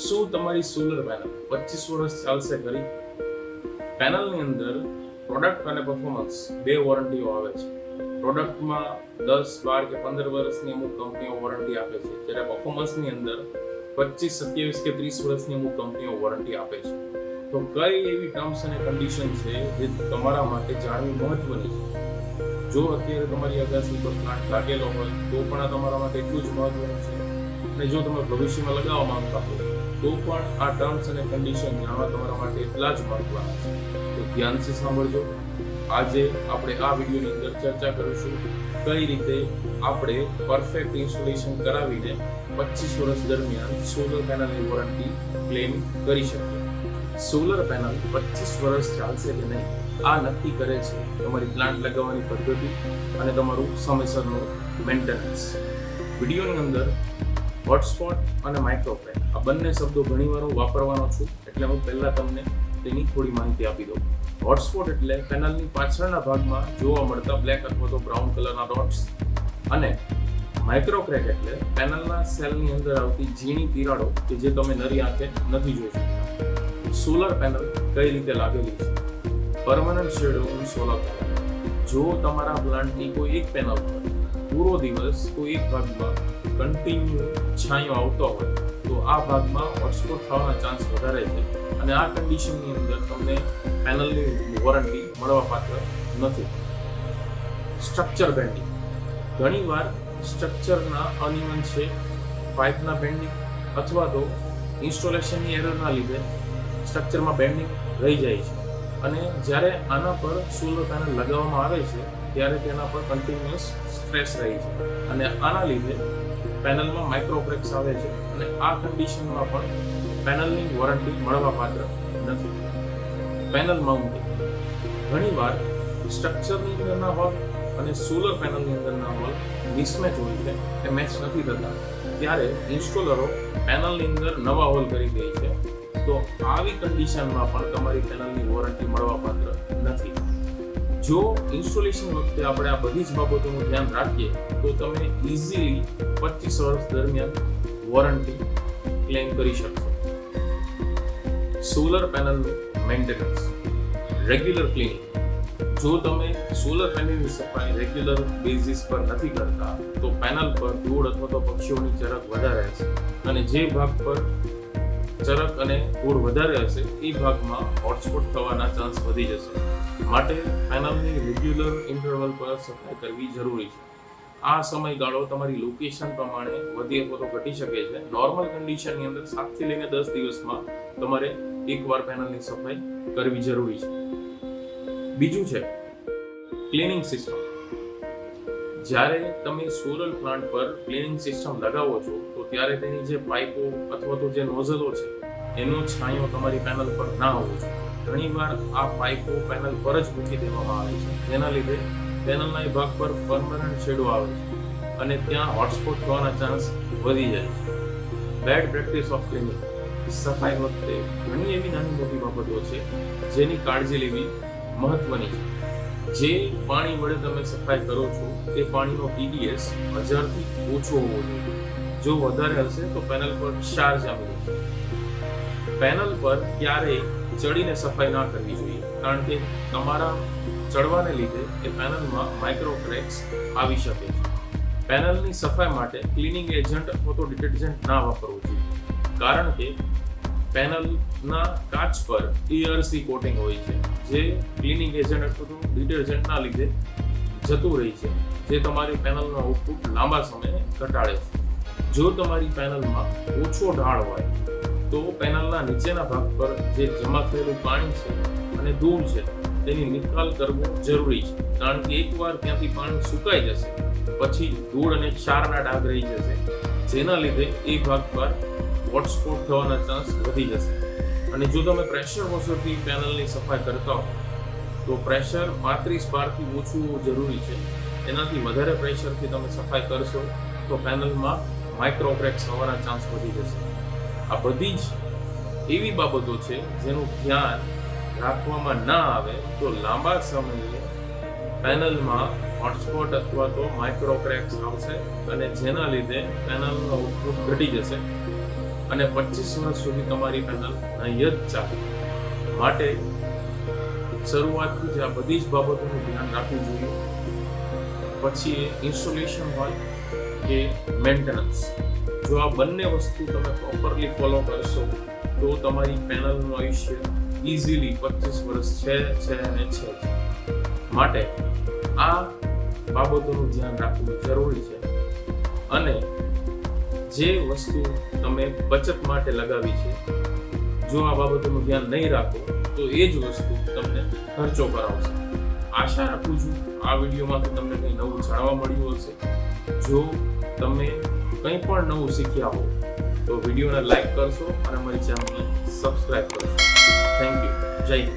શું તમારી solar panel 25 વર્ષ ચાલશે ખરી? પેનલની અંદર પ્રોડક્ટ અને પરફોર્મન્સ બે વોરંટીઓ આવે છે. પ્રોડક્ટમાં 10, 12 કે 15 વર્ષની અમુક કંપનીઓ વોરંટી આપે છે, જ્યારે પરફોર્મન્સની અંદર 25, 27 કે 30 વર્ષની અમુક કંપનીઓ વોરંટી આપે છે. તો કઈ એવી ટર્મ્સ અને કન્ડિશન છે જે તમારા માટે જાણવી મહત્વની છે? જો અત્યારે તમારી અગાસી પર પ્લાન્ટ લાગેલો હોય તો પણ આ તમારા માટે એટલું જ મહત્વનું છે, અને જો તમે ભવિષ્યમાં લગાવવા માંગતા હો તો પણ આ ટર્મ્સ અને કન્ડિશન જાણવા તમારા માટે એટલા જ મહત્વના છે. તો ધ્યાનથી સાંભળજો. આજે આપણે આ વિડીયોની અંદર ચર્ચા કરીશું કઈ રીતે આપણે પરફેક્ટ ઇન્સ્ટોલેશન કરાવીને 25 વર્ષ દરમિયાન સોલર પેનલની વોરંટી ક્લેમ કરી શકીએ. સોલર પેનલ 25 વર્ષ ચાલશે કે નહીં આ નક્કી કરે છે તમારી પ્લાન્ટ લગાવવાની પદ્ધતિ અને તમારું સમયસરનું મેન્ટેનન્સ. વિડીયોની અંદર હોટસ્પોટ અને માઇક્રોક્રેક આ બંને શબ્દો ઘણીવાર હું વાપરવાનો છું, એટલે હું પહેલા તમને તેની થોડી માહિતી આપી દઉં. હોટસ્પોટ એટલે પેનલની પાછળના ભાગમાં જોવા મળતા બ્લેક અથવા તો બ્રાઉન કલરના ડોટ્સ, અને માઇક્રોક્રેક એટલે પેનલના સેલની અંદર આવતી ઝીણી તિરાડો કે જે તમે નરી આંખે નથી જોઈ શકતા. સોલર પેનલ કઈ રીતે લાગેલી છે? Permanent shadow solar panel. જો તમારા પ્લાન્ટની કોઈ એક પેનલ પર પૂરો દિવસ કોઈ એક ભાગમાં કન્ટિન્યુ છાંયો આવતો હોય તો આ ભાગમાં હોટસ્પોટ થવાના ચાન્સ વધારે છે, અને આ કન્ડિશનની અંદર તમને પેનલની વોરંટી મળવાપાત્ર નથી. Structure bending. ઘણીવાર સ્ટ્રક્ચરના અનઇવન છે, પાઇપના બેન્ડિંગ અથવા તો ઇન્સ્ટોલેશનની એરરના લીધે સ્ટ્રક્ચરમાં બેન્ડિંગ રહી જાય છે, અને જ્યારે આના પર સોલર પેનલ લગાવવામાં આવે છે ત્યારે તેના પર કન્ટિન્યુઅસ સ્ટ્રેસ રહે છે, અને આના લીધે પેનલમાં માઇક્રોક્રેક્સ આવે છે, અને આ કન્ડિશનમાં પણ પેનલની વોરંટી મળવાપાત્ર નથી. Panel mounting. ઘણીવાર સ્ટ્રક્ચરની અંદરના હોલ અને સોલર પેનલની અંદરના હોલ મિસમેચ હોય છે, એ મેચ નથી થતા, ત્યારે ઇન્સ્ટોલરો પેનલની અંદર નવા હોલ કરી દે છે. તો આવી કન્ડિશનમાં પણ તમારી પેનલની વોરંટી મળવાપાત્ર નથી. જો ઇન્સ્ટોલેશન વખતે આપણે આ બધી જ બાબતોનું ધ્યાન રાખીએ તો તમે ઇઝીલી 25 વર્ષ દરમિયાન વોરંટી ક્લેમ કરી શકશો. સોલર પેનલનું મેન્ટેનન્સ. Regular cleaning. જો તમે સોલર પેનલની સફાઈ રેગ્યુલર બેઝિસ પર નથી કરતા તો પેનલ પર ધૂળ અથવા તો પક્ષીઓની ચરક વધારે હશે, અને જે ભાગ પર ચરક અને ધૂળ વધારે હશે એ ભાગમાં હોટસ્પોટ થવાના ચાન્સ વધી જશે. માટે પેનલની રેગ્યુલર ઇન્ટરવલ પર સફાઈ કરવી જરૂરી છે. આ સમયગાળો તમારી લોકેશન પ્રમાણે વધી અથવા તો ઘટી શકે છે. નોર્મલ કન્ડિશનની અંદર 7 થી લઈને 10 દિવસમાં તમારે એકવાર પેનલની સફાઈ કરવી જરૂરી છે. બીજું છે ક્લીનિંગ સિસ્ટમ. જ્યારે તમે સોલર પ્લાન્ટ પર ક્લીનિંગ સિસ્ટમ લગાવો છો તો ત્યારે તેની જે પાઇપો અથવા તો જે નોઝલો છે એનો છાંયો તમારી પેનલ પર ના હોવો જોઈએ. ઘણીવાર આ પાઇપો પેનલ પર જ મૂકી દેવામાં આવે છે, જેના લીધે પેનલના એ ભાગ પર પરમનન્ટ શેડો આવે છે, અને ત્યાં હોટસ્પોટ થવાના ચાન્સ વધી જાય છે. Bad practice of cleaning. સફાઈ વખતે ઘણી એવી નાની મોટી બાબતો છે જેની કાળજી લેવી મહત્વની છે. જે પાણી વડે તમે સફાઈ કરો છો તે પાણીનો TDS 1000 થી ઓછો હોવો જોઈએ. જો વધારે હશે તો પેનલ પર ક્ષાર જામી જશે. પેનલ પર ક્યારેય ચડીને સફાઈ ના કરવી જોઈએ, કારણ કે તમારા ચડવાને લીધે એ પેનલમાં માઇક્રોક્રેક્સ આવી શકે છે. પેનલની સફાઈ માટે ક્લીનિંગ એજન્ટ અથવા તો ડિટર્જન્ટ ના વાપરવું જોઈએ, કારણ કે પેનલના કાચ પર ERC કોટિંગ હોય છે, જે ક્લીનિંગ એજન્ટ અથવા તો ડિટર્જન્ટના લીધે જતું રહે છે, જે તમારી પેનલનો આઉટપુટ લાંબા સમયે ઘટાડે છે. જો તમારી પેનલમાં ઓછો ઢાળ હોય તો પેનલના નીચેના ભાગ પર જે જમા થયેલું પાણી છે અને ધૂળ છે તેની નિકાલ કરવો જરૂરી છે, કારણ કે એકવાર ત્યાંથી પાણી સુકાઈ જશે પછી ધૂળ અને ક્ષારના ડાઘ રહી જશે, જેના લીધે એ ભાગ પર હોટસ્પોટ થવાના ચાન્સ વધી જશે. અને જો તમે પ્રેશર વોશરથી પેનલની સફાઈ કરતા હો તો પ્રેશર 35 બારથી ઓછું જરૂરી છે. એનાથી વધારે પ્રેશરથી તમે સફાઈ કરશો તો પેનલમાં માઇક્રોક્રેક્સ થવાના ચાન્સ વધી જશે. આ બધી જ એવી બાબતો છે જેનું ધ્યાન રાખવામાં ના આવે તો લાંબા સમયે પેનલમાં હોટસ્પોટ અથવા તો માઇક્રોક્રેક્સ આવશે, અને જેના લીધે પેનલનો આઉટપુટ ઘટી જશે, અને 25 વર્ષ સુધી તમારી પેનલ નહીં જ ચાલે. માટે શરૂઆતથી જ આ બધી જ બાબતોનું ધ્યાન રાખવું જોઈએ. પછી એ ઇન્સ્ટોલેશન હોય કે મેન્ટેનન્સ, જો આ બંને વસ્તુ તમે પ્રોપરલી ફોલો કરશો તો તમારી પેનલનું આયુષ્ય ઇઝીલી 25 વર્ષ છે અને છે. માટે આ બાબતોનું ધ્યાન રાખવું જરૂરી છે. અને જે વસ્તુ તમે બચત માટે લગાવી છે, જો આ બાબતોનું ધ્યાન નહીં રાખો તો એ જ વસ્તુ તમને ખર્ચો કરાવશે. આશા રાખું છું આ વિડીયોમાંથી તમને કંઈ નવું જાણવા મળ્યું હશે. જો તમે કંઈ પણ નવું શીખ્યા હો તો વિડીયોને લાઈક કરશો અને મારી ચેનલને સબસ્ક્રાઈબ કરશો. Thank you. જય હિન્દ.